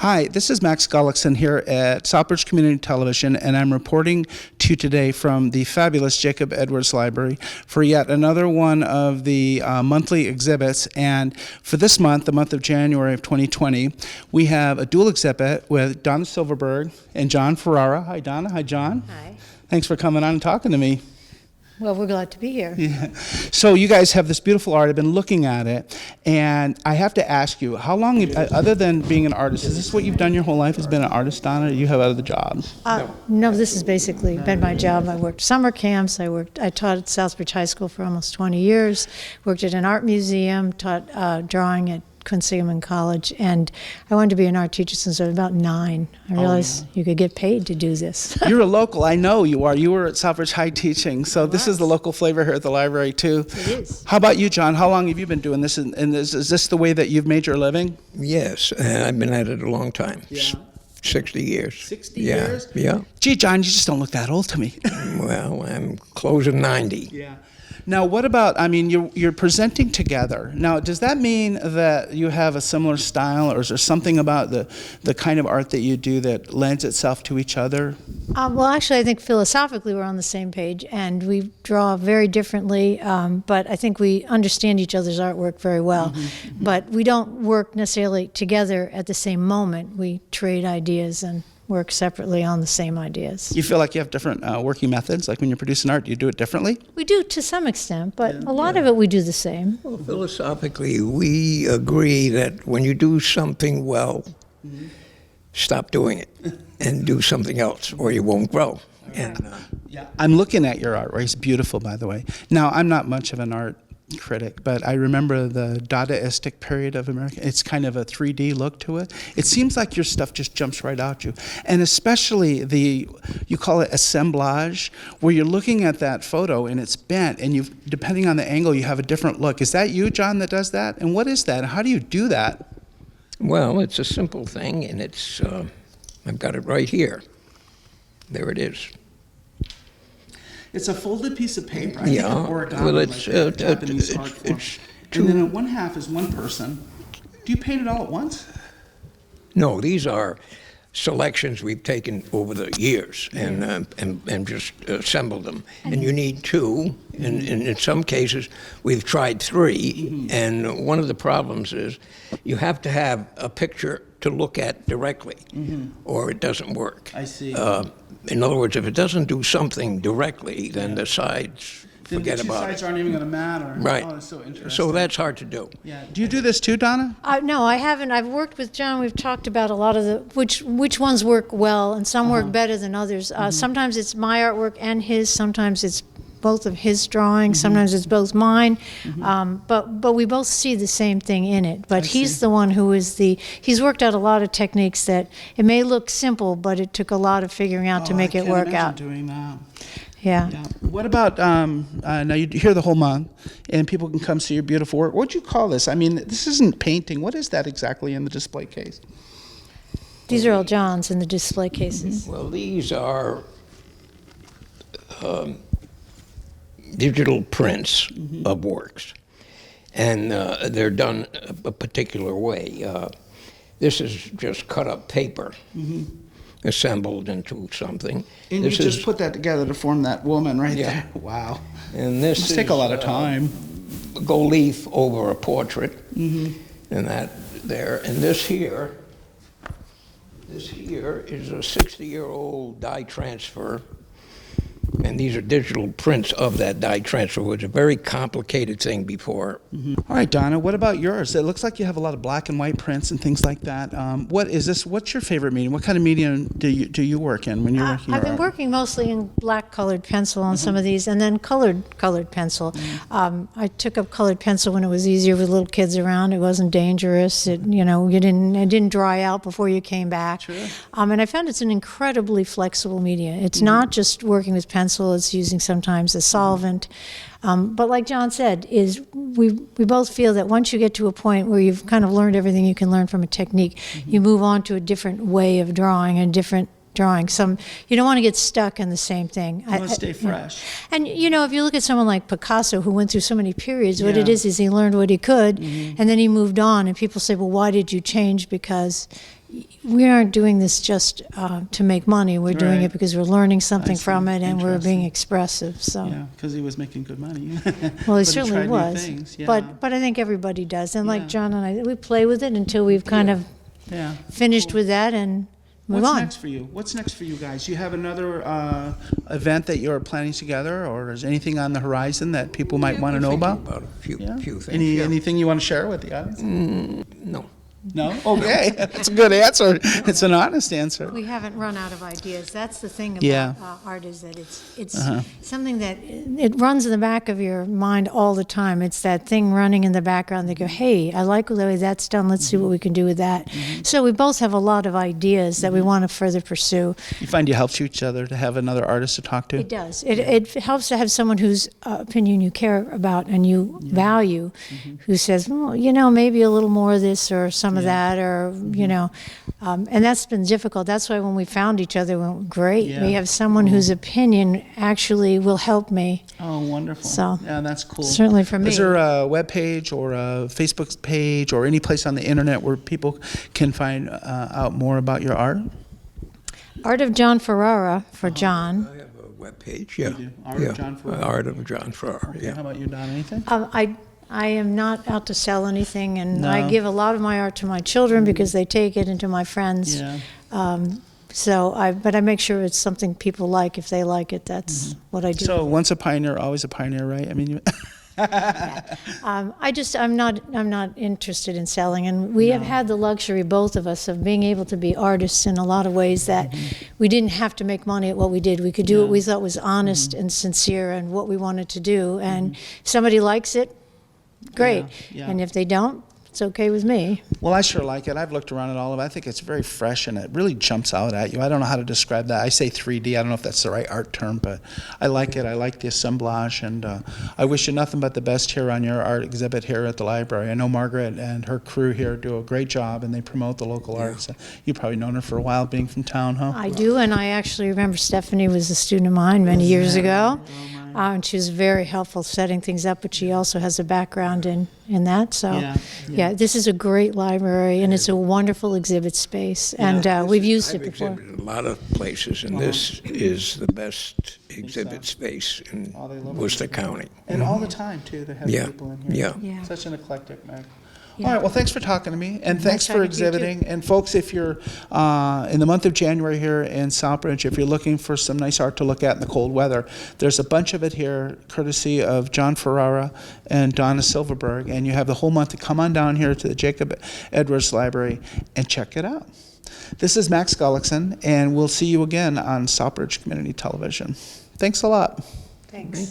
Hi, this is Max Gullekson here at Southbridge Community Television, and I'm reporting to you today from the fabulous Jacob Edwards Library for yet another one of the monthly exhibits. And for this month, the month of January of 2020, we have a dual exhibit with Donna Silverberg and John Ferrara. Hi, Donna. Hi, John. Hi. Thanks for coming on and talking to me. Well, we're glad to be here. Yeah. So you guys have this beautiful art. I've been looking at it, and I have to ask you, how long, other than being an artist, is this what you've done your whole life, has been an artist, Donna, or do you have other jobs? No, this has basically been my job. I worked summer camps. I taught at Southbridge High School for almost 20 years, worked at an art museum, taught drawing at Quincy College, and I wanted to be an art teacher since I was about 9. I realized you could get paid to do this. You're a local, I know you are. You were at Southbridge High teaching, so this is the local flavor here at the library too. It is. How about you, John? How long have you been doing this, and is this the way that you've made your living? Yes, I've been at it a long time. Yeah. 60 years. 60 yeah. years? Yeah. Gee, John, you just don't look that old to me. Well, I'm closing 90. Yeah. Now, what about, I mean, you're presenting together. Now, does that mean that you have a similar style, or is there something about the kind of art that you do that lends itself to each other? Well, actually, I think philosophically we're on the same page, and we draw very differently, but I think we understand each other's artwork very well. Mm-hmm. But we don't work necessarily together at the same moment. We trade ideas and work separately on the same ideas. You feel like you have different working methods? Like when you're producing art, do you do it differently? We do to some extent, but a lot of it we do the same. Well, philosophically, we agree that when you do something well, stop doing it and do something else, or you won't grow. And yeah, I'm looking at your artwork. It's beautiful, by the way. Now, I'm not much of an art critic, but I remember the Dadaistic period of America. It's kind of a 3D look to it. It seems like your stuff just jumps right out you. And especially you call it assemblage, where you're looking at that photo and it's bent, and depending on the angle, you have a different look. Is that you, John, that does that? And what is that? How do you do that? well, it's a simple thing, and it's I've got it right here. There it is. It's a folded piece of paper. I Yeah, think origami, well, it's like Japanese art form. two. And then one half is one person. Do you paint it all at once? No, these are selections we've taken over the years and just assembled them. And you need 2, and in some cases we've tried 3. And one of the problems is you have to have a picture to look at directly, or it doesn't work. I see. In other words, if it doesn't do something directly, then the sides, forget the two about sides it. aren't even going to matter. Right. Oh, that's so interesting. So that's hard to do. Yeah. Do you do this too, Donna? No, I haven't. I've worked with John. We've talked about a lot of which ones work well, and some work better than others. Sometimes it's my artwork and his. Sometimes it's both of his drawings. Sometimes it's both mine. But we both see the same thing in it. But he's the one who is he's worked out a lot of techniques that it may look simple, but it took a lot of figuring out to make it work out. Doing that. Yeah. Yeah. What about now? You're here the whole month, and people can come see your beautiful work. What would you call this? I mean, this isn't painting. What is that exactly in the display case? These are all John's in the display cases. Well, these are digital prints of works, and they're done a particular way. This is just cut up paper, assembled into something. And this you just put that together to form that woman right there. Wow. And this Must take a lot of time. Gold leaf over a portrait, and that there. And this here is a 60-year-old dye transfer. And these are digital prints of that dye transfer, which is a very complicated thing before. All right, Donna, what about yours? It looks like you have a lot of black and white prints and things like that. What is this? What's your favorite medium? What kind of medium do you work in when you're working? I've been working mostly in black colored pencil on some of these, and then colored pencil. I took up colored pencil when it was easier with little kids around. It wasn't dangerous. It didn't dry out before you came back. Sure. And I found it's an incredibly flexible media. It's not just working with pencil. It's using sometimes a solvent. But like John said, we both feel that once you get to a point where you've kind of learned everything you can learn from a technique, you move on to a different way of drawing and different drawing. You don't want to get stuck in the same thing. You want to stay fresh. And if you look at someone like Picasso, who went through so many periods, what it is he learned what he could, and then he moved on. And people say, well, why did you change? Because we aren't doing this just to make money. We're doing Right. it because we're learning something I see. from it, and we're being Interesting. expressive. So, Yeah, because he was making good money. well, But he certainly tried new was. things, yeah. But I think everybody does. And Yeah. like John and I, we play with it until we've kind of Yeah. finished with that and move What's on. next for you? What's next for you guys? You have another event that you're planning together, or is anything on the horizon that people might want to know Thinking about? a few, Yeah. few things. yeah. Anything you want to share with the audience? No. No? Okay. That's a good answer. It's an honest answer. We haven't run out of ideas. That's the thing about Yeah. art, is that it's something that it runs in the back of your mind all the time. It's that thing running in the background. They go, hey, I like the way that's done. Let's see what we can do with that. So we both have a lot of ideas that we want to further pursue. You find you help each other to have another artist to talk to? It does. It helps to have someone whose opinion you care about and you value, who says, well, maybe a little more of this or some of that, or, and that's been difficult. That's why when we found each other, we went, great. Yeah. We have someone whose opinion actually will help me. Oh, wonderful. So, yeah, that's cool. certainly for me. Is there a web page or a Facebook page or any place on the internet where people can find out more about your art? Art of John Ferrara for John. I have a webpage, yeah. do? Art of John Ferrara. Art of John Ferrara, yeah. How about you, Donna? Anything? I am not out to sell anything, and No. I give a lot of my art to my children because they take it, and to my friends. Yeah. But I make sure it's something people like. If they like it, that's what I do. So once a pioneer, always a pioneer, right? I mean, I'm not interested in selling, and we have had the luxury, both of us, of being able to be artists in a lot of ways that we didn't have to make money at what we did. We could do what we thought was honest and sincere and what we wanted to do, and if somebody likes it, great. Yeah. And if they don't, it's okay with me. well, I sure like it. I've looked around at all of it. I think it's very fresh and it really jumps out at you. I don't know how to describe that. I say 3D. I don't know if that's the right art term, but I like it. I like the assemblage, and I wish you nothing but the best here on your art exhibit here at the library. I know Margaret and her crew here do a great job, and they promote the local arts. You've probably known her for a while, being from town, huh? I do, and I actually remember Stephanie was a student of mine many years ago. And she was very helpful setting things up, but she also has a background in that. So, Yeah. this is a great library, and it's a wonderful exhibit space. And we've used I've it before. exhibited a lot of places, and this is the best exhibit space in Oh, they love it. Worcester County. And all the time, too, they have Yeah. people in here. Yeah. Such an eclectic mix. Yeah. All right, well, thanks for talking to me, and thanks for talking to you, too. exhibiting. And folks, if you're in the month of January here in Southbridge, if you're looking for some nice art to look at in the cold weather, there's a bunch of it here, courtesy of John Ferrara and Donna Silverberg, and you have the whole month to come on down here to the Jacob Edwards Library and check it out. This is Max Gullekson, and we'll see you again on Southbridge Community Television. Thanks a lot. Thanks.